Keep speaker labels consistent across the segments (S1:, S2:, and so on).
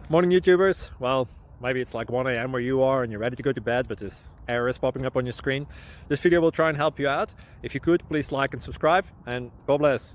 S1: Morning, YouTubers. Well, maybe it's like 1 a.m. where you are and you're ready to go to bed, but this error is popping up on your screen. This video will try and help you out. If you could, please like and subscribe, and God bless.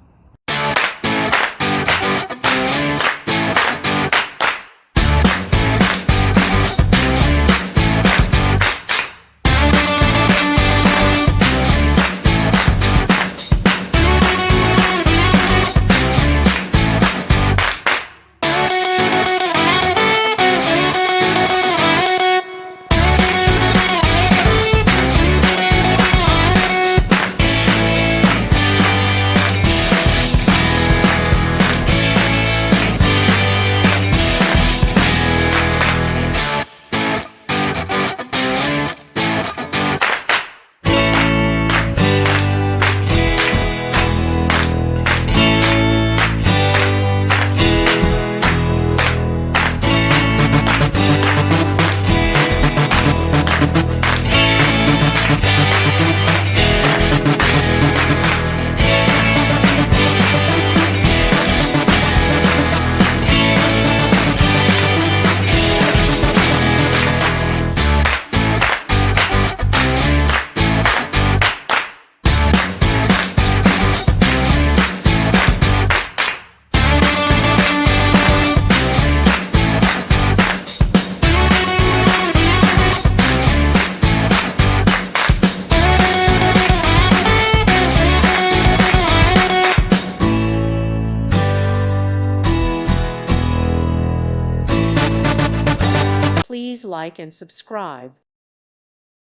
S2: Please like and subscribe.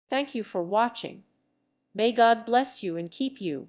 S2: Thank you for watching. May God bless you and keep you.